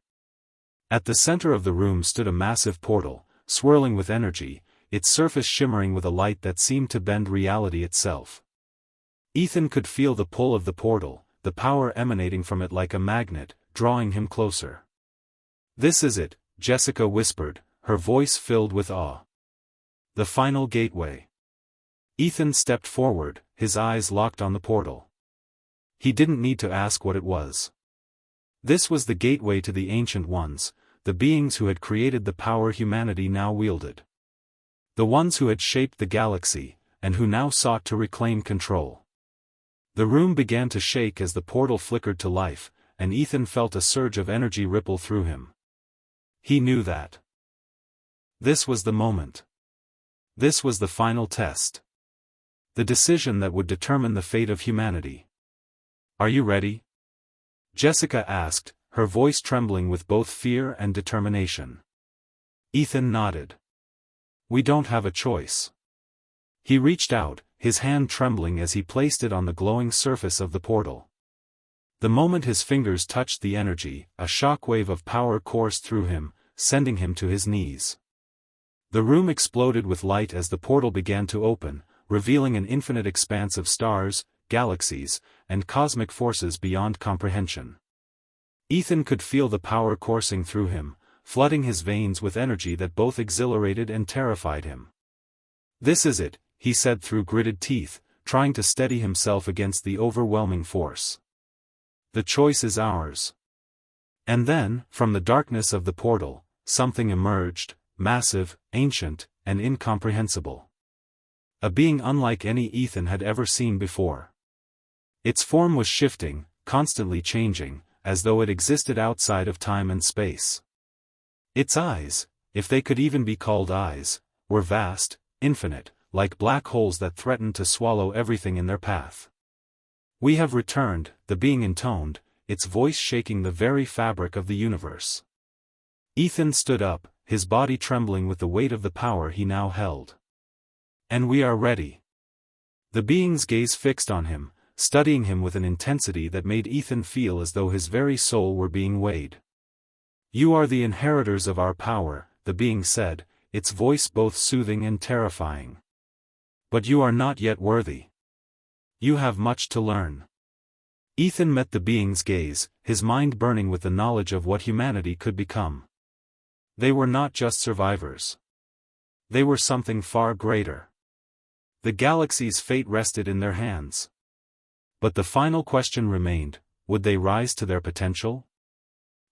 At the center of the room stood a massive portal, swirling with energy, its surface shimmering with a light that seemed to bend reality itself. Ethan could feel the pull of the portal, the power emanating from it like a magnet, drawing him closer. "This is it," Jessica whispered, her voice filled with awe. "The final gateway." Ethan stepped forward, his eyes locked on the portal. He didn't need to ask what it was. This was the gateway to the Ancient Ones, the beings who had created the power humanity now wielded. The ones who had shaped the galaxy, and who now sought to reclaim control. The room began to shake as the portal flickered to life, and Ethan felt a surge of energy ripple through him. He knew that This was the moment. This was the final test. The decision that would determine the fate of humanity. "Are you ready?" Jessica asked, her voice trembling with both fear and determination. Ethan nodded. "We don't have a choice." He reached out, his hand trembling as he placed it on the glowing surface of the portal. The moment his fingers touched the energy, a shockwave of power coursed through him, sending him to his knees. The room exploded with light as the portal began to open, revealing an infinite expanse of stars, galaxies, and cosmic forces beyond comprehension. Ethan could feel the power coursing through him, flooding his veins with energy that both exhilarated and terrified him. "This is it," he said through gritted teeth, trying to steady himself against the overwhelming force. "The choice is ours." And then, from the darkness of the portal, something emerged, massive, ancient, and incomprehensible. A being unlike any Ethan had ever seen before. Its form was shifting, constantly changing, as though it existed outside of time and space. Its eyes, if they could even be called eyes, were vast, infinite, like black holes that threatened to swallow everything in their path. "We have returned," the being intoned, its voice shaking the very fabric of the universe. Ethan stood up, his body trembling with the weight of the power he now held. "And we are ready." The being's gaze fixed on him, studying him with an intensity that made Ethan feel as though his very soul were being weighed. "You are the inheritors of our power," the being said, its voice both soothing and terrifying. "But you are not yet worthy. You have much to learn." Ethan met the being's gaze, his mind burning with the knowledge of what humanity could become. They were not just survivors. They were something far greater. The galaxy's fate rested in their hands. But the final question remained, would they rise to their potential?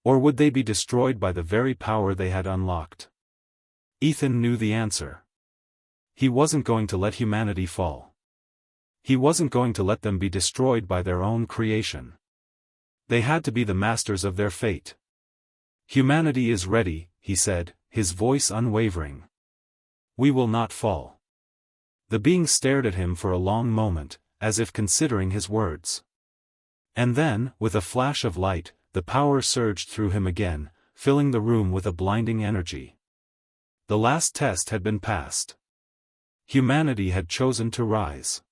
Or would they be destroyed by the very power they had unlocked? Ethan knew the answer. He wasn't going to let humanity fall. He wasn't going to let them be destroyed by their own creation. They had to be the masters of their fate. "Humanity is ready," he said, his voice unwavering. "We will not fall." The being stared at him for a long moment, as if considering his words. And then, with a flash of light, the power surged through him again, filling the room with a blinding energy. The last test had been passed. Humanity had chosen to rise.